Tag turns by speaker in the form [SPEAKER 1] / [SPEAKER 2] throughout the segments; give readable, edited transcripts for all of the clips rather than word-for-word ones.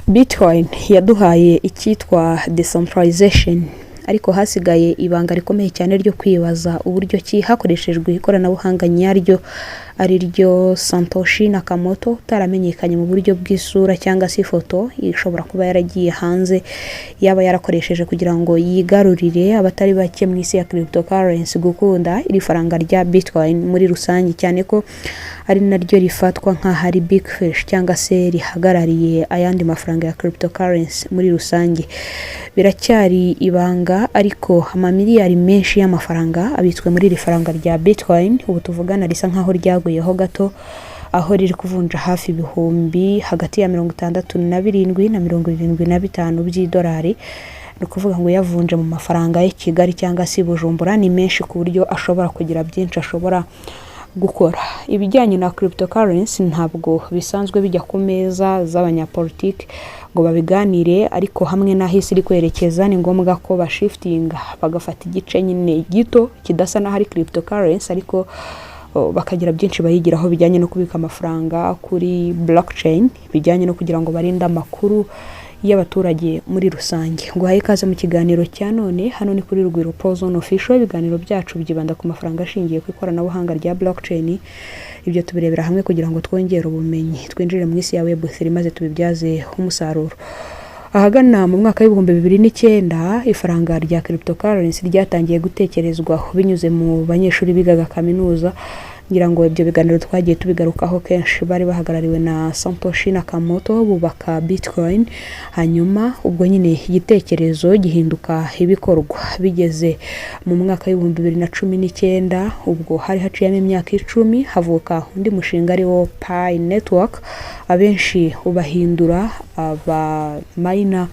[SPEAKER 1] Bitcoin yaduhaye icyitwa decentralization, ariko hasigaye ibanga rikomeye cyane ryo kwibaza uburyo ki hakoreshejwe ikoranabuhanga nyaryo ari ryo Satoshi Nakamoto utaramenyekanye mu buryo bw'isura cyangwa se ifoto ishobora kuba yaragiye hanze yaba yarakoresheje kugira ngo yigarurire abatari bake mu isi ya cryptocurrency gukunda iri faranga rya Bitcoin muri rusange, cyane ko ari naryo rifatwa nk'ahari big fish cyangwa se rihagarariye ayandi mafaranga ya cryptocurrency muri rusange. Biracyari ibanga, ariko amamiliyari menshi y'amafaranga abitswe muri iri faranga rya Bitcoin. Ubu tuvugana risa nkaho ryaguyeho gato, aho riri kuvunja hafi ibihumbi hagati ya 67 na 75 by'idolari. Ni kuvuga ngo yavunje mu mafaranga ya Kigali cyangwa se Bujumbura ni menshi ku buryo ashobora kugira byinshi ashobora gukora. Ibijyanye na cryptocurrency ntabwo bisanzwe bijya ku meza z'abanyapolitiki ngo babiganire, ariko hamwe na hisi iri kwerekeza ni ngombwa ko bashiftinga bagafata igice nyine gito kidasa na hari cryptocurrency, ariko bakagira byinshi bayigiraho bijyanye no kubika amafaranga kuri blockchain, bijyanye no kugira ngo barinde amakuru y'abaturage muri rusange. Ngo haye kaze mu kiganiro cya none, hano ni kuri Rugwiro Pro Zone Official. Ibiganiro byacu byibanda ku mafaranga ashingiye ku ikoranabuhanga rya blockchain. Ibyo tubirebera hamwe kugira ngo twongere ubumenyi, twinjire mu isi ya Web3 maze tubibyaze umusaruro. Ahagana mu mwaka w'ibihumbi 2009 ifaranga rya cryptocurrency ryatangiye gutekerezwaho binyuze mu banyeshuri bigaga kaminuza. Ngira ngo ibyo biganiro twagiye tubigarukaho kenshi. Bari bahagarariwe na Satoshi Nakamoto bubaka Bitcoin, hanyuma ubwo nyine igitekerezo gihinduka ibikorwa. Bigeze mu mwaka w'ibihumbi 2019 ubwo hari haciyemo imyaka 10 havuka undi mushinga ari wo Pi Network. Abenshi ubahindura aba miner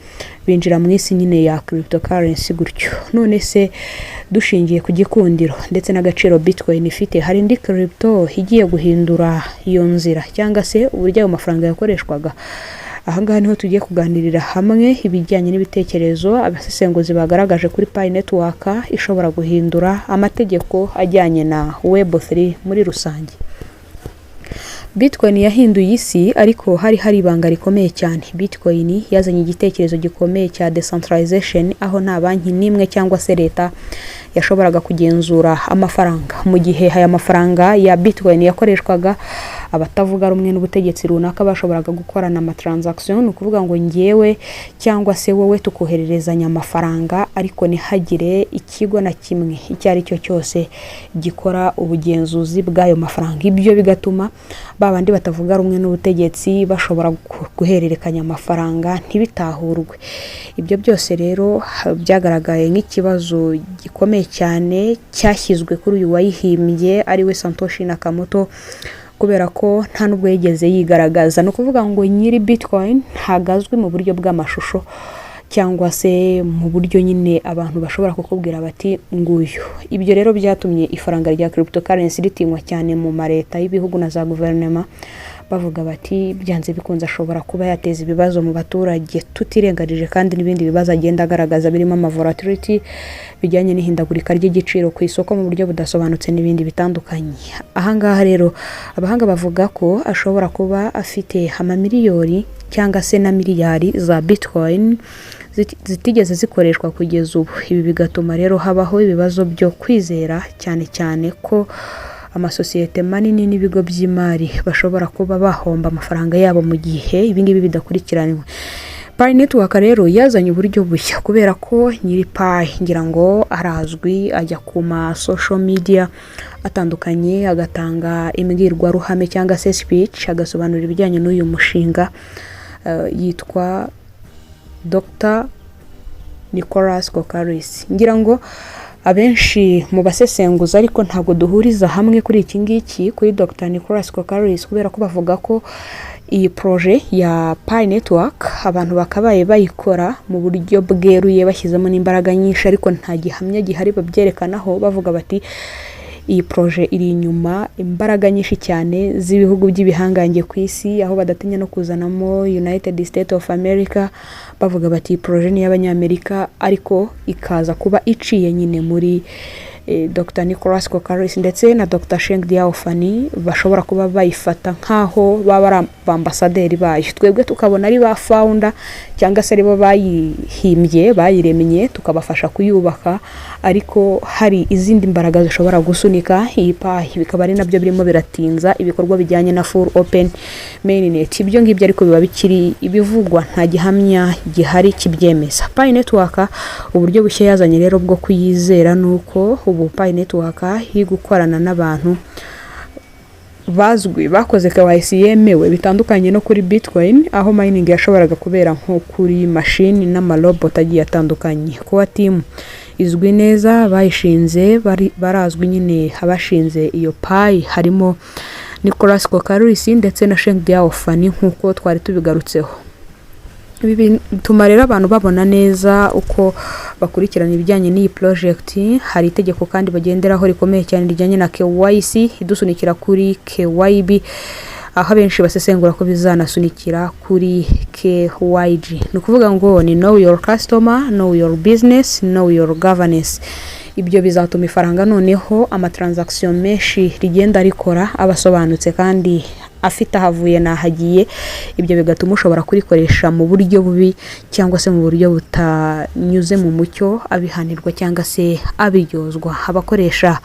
[SPEAKER 1] binjira mu isi nyine ya cryptocurrency gutyo. None se dushingiye ku gikundiro ndetse n'agaciro Bitcoin ifite, hari indi crypto igiye guhindura iyo nzira cyangwa se uburyo ayo mafaranga yakoreshwaga? Ahangaha niho tugiye kuganirira hamwe ibijyanye n'ibitekerezo abasesenguzi bagaragaje kuri Pi Network ishobora guhindura amategeko ajyanye na Web3 muri rusange. Bitcoin yahinduye isi, ariko hari ibanga rikomeye cyane. Bitcoin yazanye igitekerezo gikomeye cya decentralization, aho nta banki nimwe cyangwa se leta yashoboraga kugenzura amafaranga. Mu gihe aya mafaranga ya Bitcoin yakoreshwaga, abatavuga rumwe n'ubutegetsi runaka bashoboraga gukorana ama transaction, ukuvuga ngo ngewe cyangwa se wowe tukohererezanya amafaranga, ariko ntihagire ikigo na kimwe icyo ari cyo cyose gikora ubugenzuzi bw'ayo mafaranga. Ibyo bigatuma babandi batavuga rumwe n'ubutegetsi bashobora guhererekanya amafaranga ntibitahurwe. Ibyo byose rero byagaragaye nk'ikibazo gikomeye cyane cyashyizwe kuri uyu wayihimbye ari we Satoshi Nakamoto, kubera ko nta nubwo yigeze yigaragaza. No kuvuga ngo nyiri Bitcoin ntagazwe mu buryo bw'amashusho cyangwa se mu buryo nyine abantu bashobora kukubwira bati nguyu. Ibyo rero byatumye ifaranga rya cryptocurrency ritinywa cyane mu mareta y'ibihugu na za guverinoma, bavuga bati byanze bikunze ashobora kuba yateza ibibazo mu baturage, tutirengarije kandi n'ibindi bibazo agenda agaragaza birimo volatility bijyanye n'ihindagurika ry'igiciro ku isoko mu buryo budasobanutse n'ibindi bitandukanye. Ahangaha rero abahanga bavuga ko ashobora kuba afite amamiliyoni cyangwa se na miliyari za Bitcoin zitigeze zikoreshwa kugeza ubu. Ibi bigatuma rero habaho ibibazo byo kwizera, cyane cyane ko amasosiyete manini n'ibigo by'imari bashobora kuba bahomba amafaranga yabo mu gihe ibingibi bidakurikiranwe. Pi Network rero yazanye uburyo bushya, kubera ko nyiri Pi ngira ngo arazwi, ajya ku ma social media atandukanye agatanga imbwirwaruhame cyangwa se speech, agasobanura ibijyanye n'uyu mushinga. Yitwa Dr. Nicholas Kokaris. Ngira ngo abenshi mu basesenguza ariko ntabwo duhuriza hamwe kuri iki ngiki kuri Dr. Nicholas Kokaris, kubera ko bavuga ko iyi projet ya Pi Network abantu bakabaye bayikora mu buryo bweruye bashyizemo n'imbaraga nyinshi, ariko nta gihamya gihari babyerekanaho. Bavuga bati iyi projet iri inyuma imbaraga nyinshi cyane z'ibihugu by'ibihangange ku isi, aho badatinya no kuzanamo United States of America. Bavuga bati projet ni y'abanyamerika, ariko ikaza kuba iciye nyine muri Dr Nicholas Kokaris ndetse na Dr Sheng Diaofani bashobora kuba bayifata nkaho baba ari abambasaderi bayo, twebwe tukabona ari ba founder cyangwa se aribo bayihimbye bayiremye tukabafasha kuyubaka, ariko hari izindi mbaraga zishobora gusunika iyi payi, bikaba ari nabyo birimo biratinza ibikorwa bijyanye na full open mainnet. Ibyo ngibyo ariko biba bikiri ibivugwa, nta gihamya gihari kibyemeza. Pi network uburyo bushya yazanye rero bwo kuyizera nuko ubu Pi network gukorana n'abantu bazwi bakoze KYC yemewe, bitandukanye no kuri Bitcoin aho mining yashoboraga kubera nko kuri machine n'amarobot agiye atandukanye. Kuba team izwi neza bayishinze barazwi nyine, abashinze iyo Pi harimo Nicholas Kokaris ndetse na Sheng Diaofani nkuko twari tubigarutseho. Ibi bituma rero abantu babona neza uko bakurikirana ibijyanye n'iyi project. Hari itegeko kandi bagenderaho rikomeye cyane rijyanye na KYC idusunikira kuri KYB, aho benshi basesengura ko bizanasunikira kuri KYG. Ni ukuvuga ngo ni know your customer, know your business, know your governance. Ibyo bizatuma ifaranga noneho amatransaction menshi rigenda rikora abasobanutse kandi afite ahavuye nahagiye. Ibyo bigatuma ushobora kurikoresha mu buryo bubi cyangwa se mu buryo butanyuze mu mucyo, abihanirwa cyangwa se abiryozwa. Abakoresha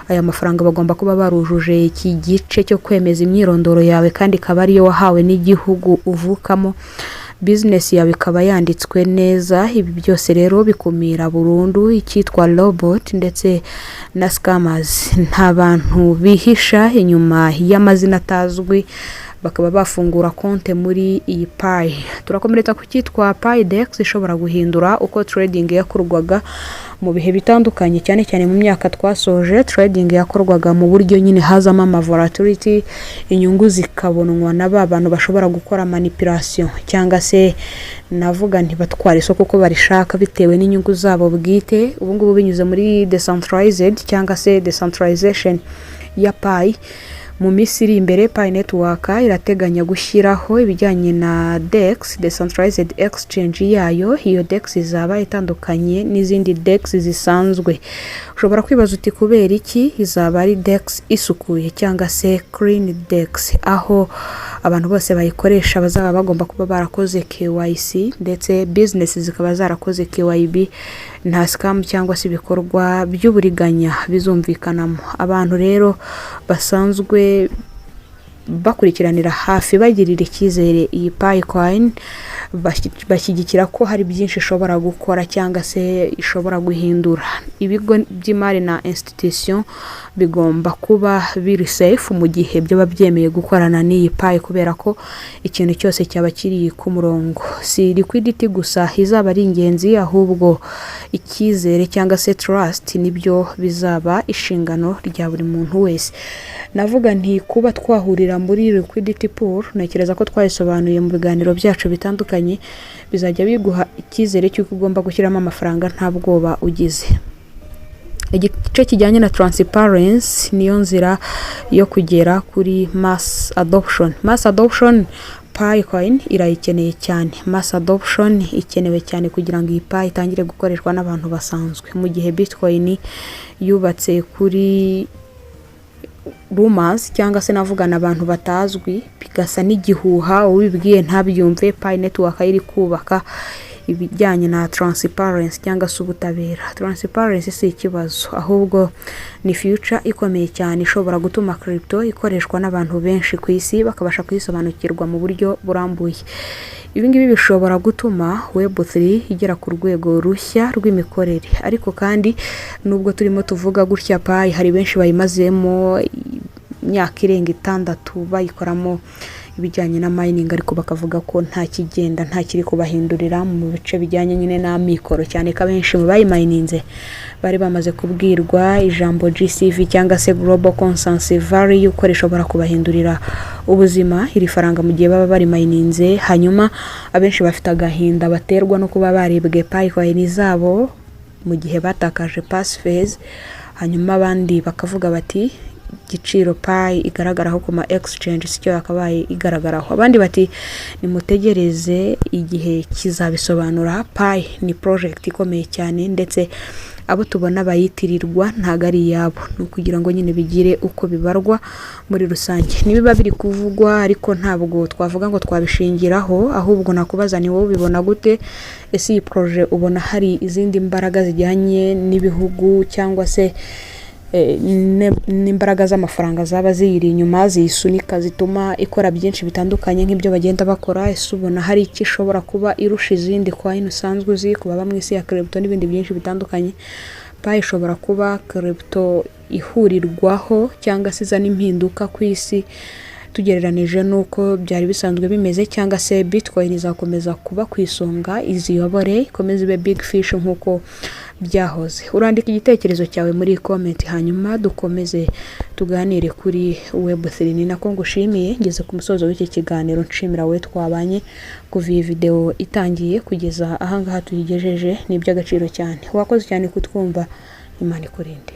[SPEAKER 1] aya mafaranga bagomba kuba barujuje iki gice cyo kwemeza imyirondoro yawe kandi ikaba ariyo wahawe n'igihugu uvukamo, business yawe ikaba yanditswe neza. Ibi byose rero bikumira burundu icyitwa robot ndetse na scammers. Nta bantu bihisha inyuma y'amazina atazwi bakaba bafungura konte muri iyi Pi. Turakomereza ku cyitwa PiDex ishobora guhindura uko trading yakorwaga mu bihe bitandukanye, cyane cyane mu myaka twasoje. Trading yakorwaga mu buryo nyine hazamo ama volatility, inyungu zikabonwa na bantu bashobora gukora manipulation cyangwa se navuga ntibatwara isoko uko barishaka bitewe n'inyungu zabo bwite. Ubu ngubu binyuze muri decentralized cyangwa se decentralization ya Pi. Mu minsi iri imbere Pi network irateganya gushyiraho ibijyanye na DEX, decentralized exchange yayo. Iyo DEX izaba itandukanye n'izindi DEX zisanzwe. Ushobora kwibaza uti kubera iki izaba ari DEX isukuye cyangwa se clean DEX, aho abantu bose bayikoresha bazaba bagomba kuba barakoze KYC ndetse business zikaba zarakoze KYB, nta scam cyangwa se ibikorwa by'uburiganya bizumvikanamo. Abantu rero basanzwe bakurikiranira hafi bagirira icyizere iyi Picoin, bashyigikira ko hari byinshi ishobora gukora cyangwa se ishobora guhindura. Ibigo by'imari na institution bigomba kuba biri safe mu gihe byo babyemeye gukorana n'iyi Pi, kubera ko ikintu cyose cyaba kiri ku murongo. Si liquidity gusa izaba ari ingenzi, ahubwo icyizere cyangwa se trust nibyo bizaba ishingano rya buri muntu wese. Navuga nti kuba twahurira muri liquidity pool, nakereza ko twayisobanuye mu biganiro byacu bitandukanye, bizajya biguha icyizere cy'uko ugomba gushyiramo amafaranga nta bwoba ugize. Igice kijyanye na transparency niyo nzira yo kugera kuri mass adoption. Mass adoption Picoin irayikeneye cyane. Mass adoption ikenewe cyane kugira ngo iyi Pi itangire gukoreshwa n'abantu basanzwe. Mu gihe Bitcoin yubatse kuri rumors cyangwa se navugana abantu batazwi, bigasa n'igihuha, ubibwiye ntabyumve. Pi network iri kubaka ibijyanye na transparency cyangwa se ubutabera. Transparency si ikibazo, ahubwo ni future ikomeye cyane ishobora gutuma crypto ikoreshwa n'abantu benshi ku isi bakabasha kuyisobanukirwa mu buryo burambuye. Ibi ngibi bishobora gutuma Web3 igera ku rwego rushya rw'imikorere. Ariko kandi nubwo turimo tuvuga gutya Pi, hari benshi bayimazemo imyaka irenga 6 bayikoramo ibijyanye na mining, ariko bakavuga ko nta kigenda, nta kiri kubahindurira mu bice bijyanye nyine na mikoro, cyane ka benshi mu bayimayininze bari bamaze kubwirwa ijambo GCV cyangwa se Global Consensus Value ko rishobora kubahindurira ubuzima iri faranga mu gihe baba bari mininze. Hanyuma abenshi bafite agahinda baterwa no kuba baribwe Picoin zabo mu gihe batakaje pass phase. Hanyuma abandi bakavuga bati giciro Pi igaragaraho ku ma exchange sicyo yakabaye igaragaraho. Abandi bati nimutegereze igihe kizabisobanura. Pi ni project ikomeye cyane ndetse abo tubona bayitirirwa ntago ari yabo, no kugira ngo nyine bigire uko bibarwa muri rusange. Nibiba biri kuvugwa ariko ntabwo twavuga ngo twabishingiraho, ahubwo nakubaza ni wowe ubibona gute? Ese iyi projet ubona hari izindi mbaraga zijyanye n'ibihugu cyangwa se n'imbaraga z'amafaranga zaba ziyiri inyuma ziyisunika zituma ikora byinshi bitandukanye nk'ibyo bagenda bakora? Ese ubona hari iki ishobora kuba irusha izindi coin usanzwe uzi kuba bamwe isi ya crypto n'ibindi byinshi bitandukanye? Pi ishobora kuba crypto ihurirwaho cyangwa se izana impinduka ku isi tugereranije nuko byari bisanzwe bimeze, cyangwa se Bitcoin izakomeza kuba ku isonga iziyobore ikomeze ibe big fish nkuko byahoze? Urandika igitekerezo cyawe muri comment hanyuma dukomeze tuganire kuri Web3. Ni nako ngushimiye, ngeze ku musozo w'iki kiganiro. Nshimira we twabanye kuva iyi video itangiye kugeza ahangaha tuyigejeje, ni iby'agaciro cyane. Wakoze cyane kutwumva. Imana ikurinde.